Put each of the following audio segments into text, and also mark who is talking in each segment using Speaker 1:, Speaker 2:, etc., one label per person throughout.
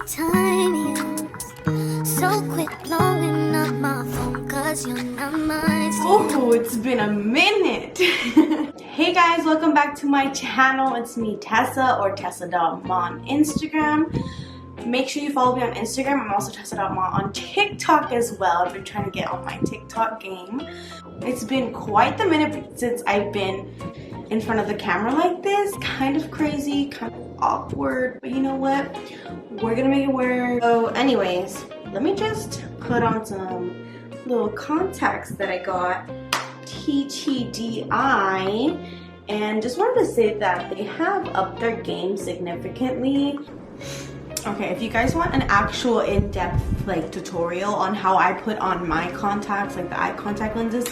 Speaker 1: time is. So quit blowing up my phone, cause you're not mine.
Speaker 2: Oh, it's been a minute. Hey guys, welcome back to my channel. It's me, Tessa, or tesa.ma on Instagram. Make sure you follow me on Instagram. I'm also tesa.ma on TikTok as well. I've been trying to get on my TikTok game. It's been quite the minute since I've been in front of the camera like this. Kind of crazy, kind of awkward, but you know what? We're gonna make it work. So anyways, let me just put on some little contacts that I got, TTDI, and just wanted to say that they have upped their game significantly. Okay, if you guys want an actual in-depth like tutorial on how I put on my contacts, like the eye contact lenses,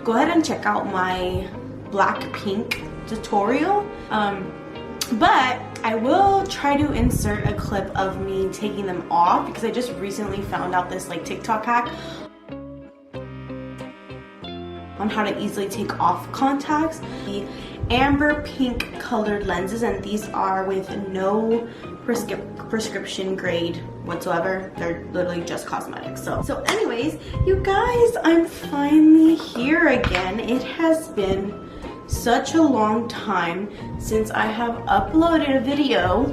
Speaker 2: go ahead and check out my black pink tutorial. But I will try to insert a clip of me taking them off because I just recently found out this like TikTok hack on how to easily take off contacts. The amber pink colored lenses, and these are with no prescription grade whatsoever. They're literally just cosmetics. So anyways, you guys, I'm finally here again. It has been such a long time since I have uploaded a video,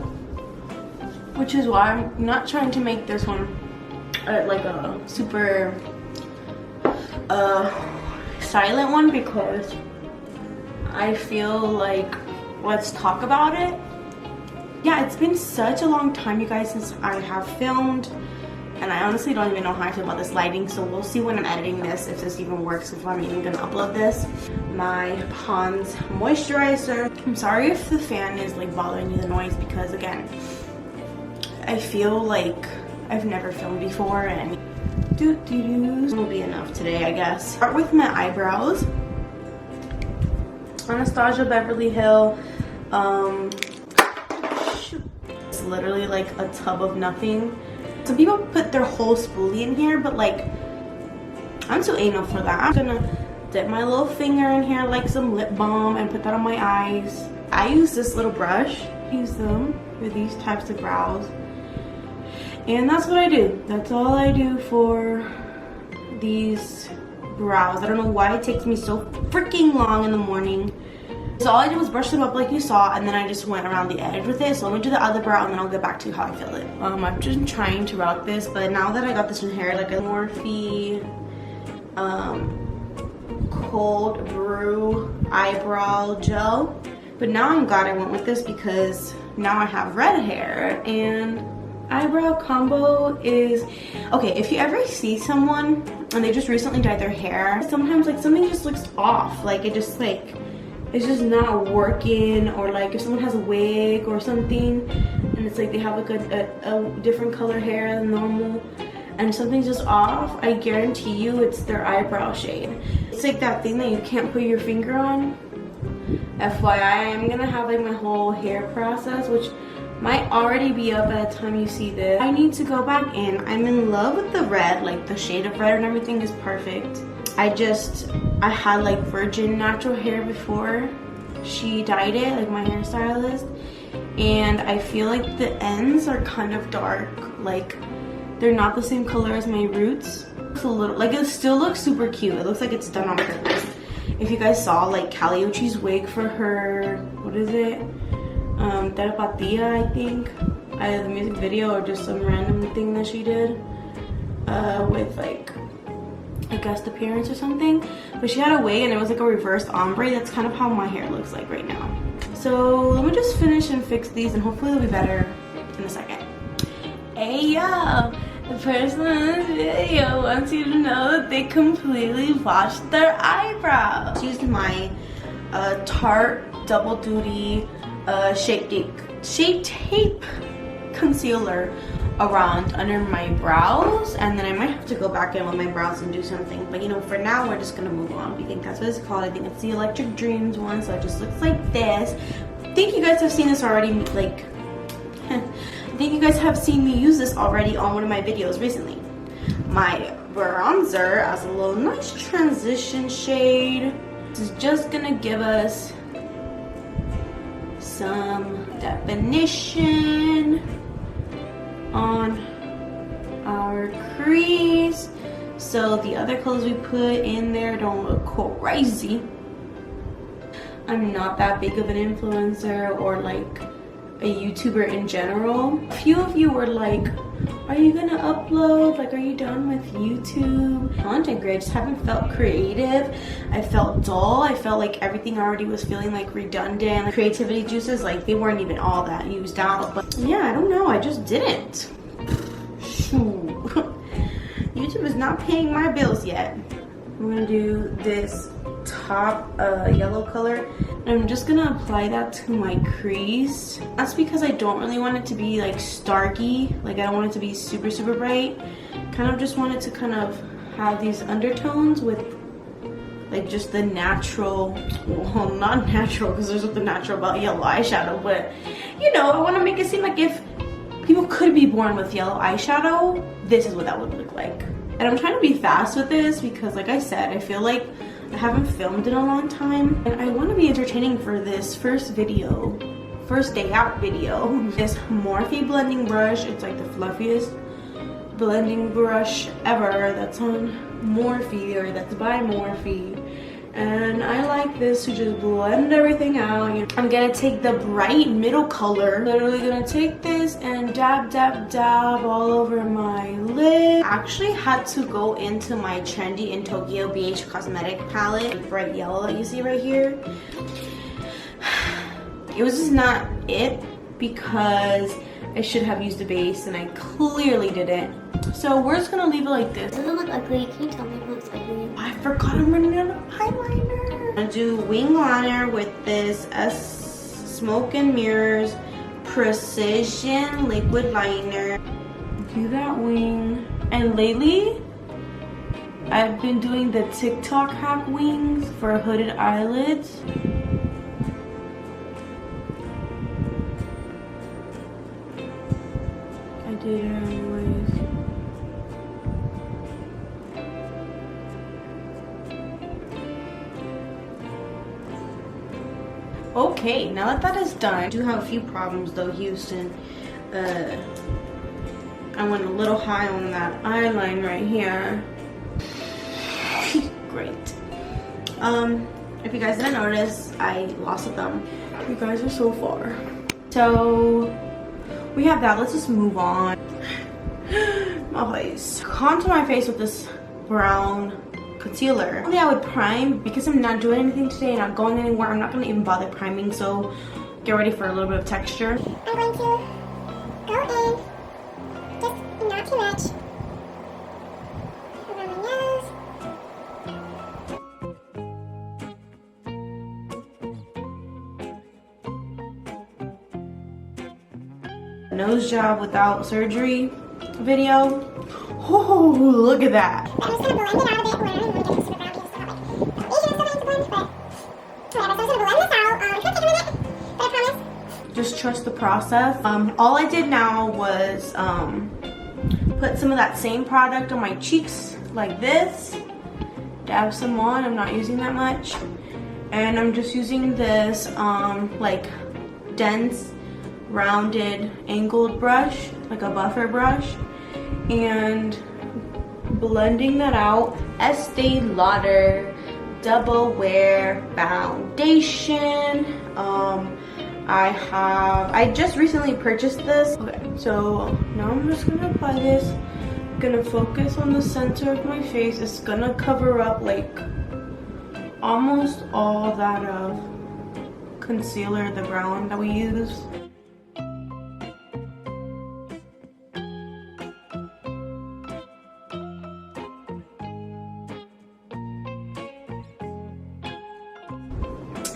Speaker 2: which is why I'm not trying to make this one like a super silent one, because I feel like let's talk about it. Yeah, it's been such a long time, you guys, since I have filmed, and I honestly don't even know how I feel about this lighting, so we'll see when I'm editing this if this even works, if I'm even gonna upload this. My Pond's moisturizer. I'm sorry if the fan is like bothering you, the noise, because again, I feel like I've never filmed before, and will be enough today, I guess. Start with my eyebrows. Anastasia Beverly Hill. It's literally like a tub of nothing. Some people put their whole spoolie in here, but like I'm too anal for that. I'm gonna dip my little finger in here like some lip balm and put that on my eyes. I use this little brush. Use them for these types of brows. And that's what I do. That's all I do for these brows. I don't know why it takes me so freaking long in the morning. So all I did was brush them up like you saw, and then I just went around the edge with it. So let me do the other brow and then I'll get back to how I feel it. I've just been trying to rock this, but now that I got this in hair, like a Morphe cold brew eyebrow gel. But now I'm glad I went with this because now I have red hair, and eyebrow combo is okay. If you ever see someone and they just recently dyed their hair, sometimes like something just looks off, like it just like it's just not working, or like if someone has a wig or something and it's like they have like a different color hair than normal and something's just off, I guarantee you it's their eyebrow shade. It's like that thing that you can't put your finger on. FYI, I'm gonna have like my whole hair process, which might already be up by the time you see this. I need to go back in. I'm in love with the red, like the shade of red and everything is perfect. I had like virgin natural hair before she dyed it, like my hairstylist, and I feel like the ends are kind of dark, like they're not the same color as my roots. It's a little, like it still looks super cute. It looks like it's done on purpose. If you guys saw like Callioche's wig for her, what is it? Tesa, I think, either the music video or just some random thing that she did with like a guest appearance or something. But she had a wig and it was like a reverse ombre. That's kind of how my hair looks like right now. So let me just finish and fix these, and hopefully they'll be better in a second. Hey yo, the person in this video wants you to know that they completely washed their eyebrows. I used my Tarte Double Duty Shape Tape concealer around under my brows, and then I might have to go back in with my brows and do something, but you know, for now we're just gonna move on. We think that's what it's called. I think it's the Electric Dreams one, so it just looks like this. I think you guys have seen this already, like I think you guys have seen me use this already on one of my videos recently. My bronzer as a little nice transition shade. This is just gonna give us some definition on our crease so the other colors we put in there don't look crazy. I'm not that big of an influencer or like a YouTuber in general. A few of you were like, are you gonna upload? Like, are you done with YouTube? Content creation, I just haven't felt creative. I felt dull. I felt like everything already was feeling like redundant. Creativity juices, like they weren't even all that used out. But yeah, I don't know, I just didn't. Shoot. YouTube is not paying my bills yet. I'm gonna do this top yellow color. I'm just gonna apply that to my crease. That's because I don't really want it to be like starky. Like I don't want it to be super, super bright. Kind of just want it to kind of have these undertones with like just the natural, well, not natural because there's nothing natural about yellow eyeshadow, but you know, I want to make it seem like if people could be born with yellow eyeshadow, this is what that would look like. And I'm trying to be fast with this because like I said, I feel like I haven't filmed in a long time and I want to be entertaining for this first day out video. This Morphe blending brush, it's like the fluffiest blending brush ever that's on Morphe or that's by Morphe. And I like this to just blend everything out. I'm gonna take the bright middle color. Literally gonna take this and dab, dab, dab all over my lid. I actually had to go into my Trendy in Tokyo BH Cosmetic palette, bright yellow that you see right here. It was just not it because I should have used a base and I clearly didn't. So we're just gonna leave it like this.
Speaker 1: Doesn't it look ugly? Can you tell me if it looks ugly?
Speaker 2: I forgot I'm running out of eyeliner. I'm gonna do wing liner with this Smoke and Mirrors Precision Liquid Liner. Do that wing. And lately, I've been doing the TikTok hack wings for hooded eyelids. I did it anyways. Okay, now that that is done, I do have a few problems though, Houston. I went a little high on that eyeline right here. Great. If you guys didn't notice, I lost a thumb. You guys are so far. So we have that. Let's just move on. My face. Contour my face with this brown concealer. Only I would prime because I'm not doing anything today, not going anywhere. I'm not gonna even bother priming, so get ready for a little bit of texture.
Speaker 1: I'm going to go in, just not too much, around my nose.
Speaker 2: Nose job without surgery video. Oh, look at that.
Speaker 1: I'm just going to blend it out a bit. Well, I don't even want to get it super brown because it's not like easy to blend, but whatever. So I'm just going to blend this out. It could take a minute, but I promise.
Speaker 2: Just trust the process. All I did now was put some of that same product on my cheeks like this. Dab some on. I'm not using that much. And I'm just using this like dense, rounded, angled brush, like a buffer brush, and blending that out. Estee Lauder Double Wear Foundation. I just recently purchased this. Okay, so now I'm just gonna apply this. I'm gonna focus on the center of my face. It's gonna cover up like almost all that of concealer, the brown that we use.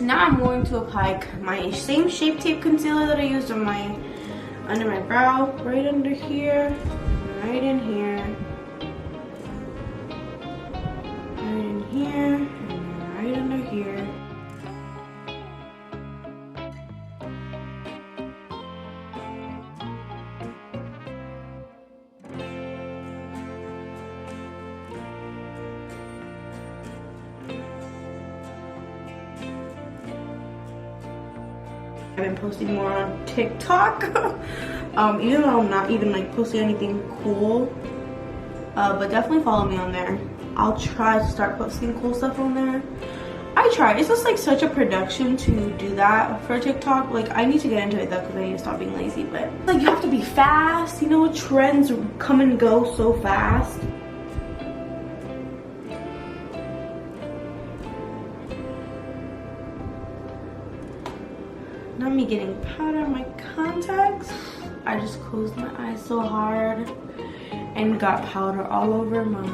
Speaker 2: Now I'm going to apply my same Shape Tape concealer that I used on under my brow, right under here, right in here, right in here, and right under here. been posting more on TikTok. Even though I'm not even like posting anything cool. But definitely follow me on there. I'll try to start posting cool stuff on there. I try. It's just like such a production to do that for TikTok. Like I need to get into it though because I need to stop being lazy. But like you have to be fast. You know, trends come and go so fast. Not me getting powder on my contacts. I just closed my eyes so hard and got powder all over my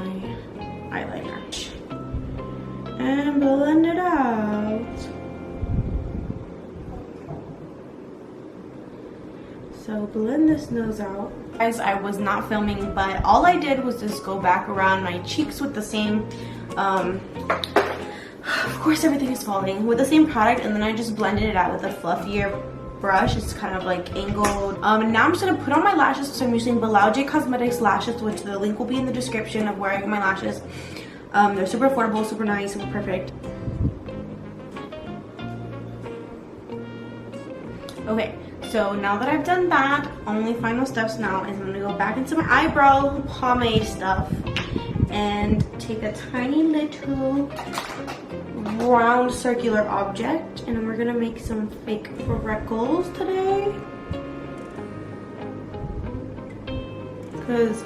Speaker 2: eyeliner. And blend it out. So blend this nose out. Guys, I was not filming, but all I did was just go back around my cheeks with the same of course everything is falling with the same product, and then I just blended it out with a fluffier brush. It's kind of like angled. And now I'm just gonna put on my lashes. So I'm using Belauje Cosmetics lashes, which the link will be in the description of where I get my lashes. They're super affordable, super nice, super perfect. Okay, so now that I've done that, only final steps now is I'm gonna go back into my eyebrow pomade stuff and take a tiny little round circular object, and we're gonna make some fake freckles today. Because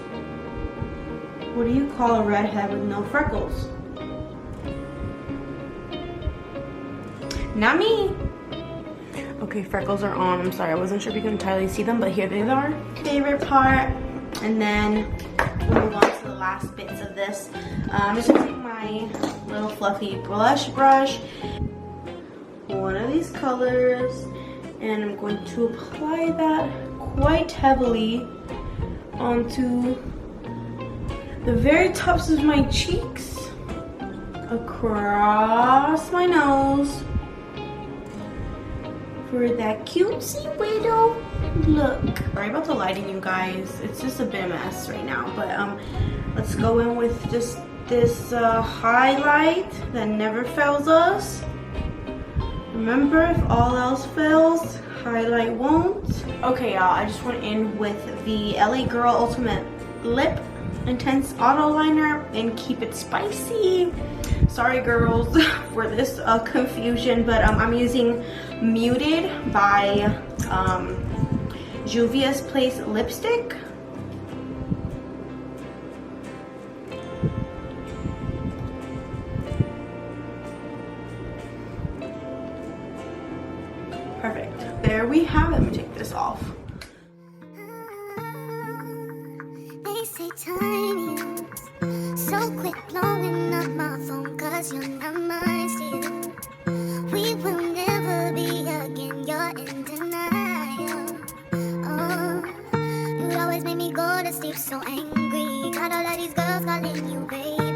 Speaker 2: what do you call a redhead with no freckles? Not me. Okay, freckles are on. I'm sorry, I wasn't sure if you can entirely see them, but here they are. Favorite part. And then we'll move on to the last bits of this. I'm just gonna take my little fluffy blush brush, one of these colors, and I'm going to apply that quite heavily onto the very tops of my cheeks, across my nose, for that cutesy little look. Sorry about the lighting, you guys. It's just a bit of a mess right now, but let's go in with just this highlight that never fails us. Remember, if all else fails, highlight won't. Okay, y'all, I just went in with the LA Girl Ultimate Lip Intense Auto Liner and keep it spicy. Sorry, girls, for this confusion, but I'm using Muted by Juvia's Place lipstick. Perfect. There we have it. Let me take this off.
Speaker 1: They say time is so quick blowing up my phone, 'cause you're not mine still. We will never be again, you're in denial. Oh, you always make me go to sleep so angry. Got all of these girls calling you baby.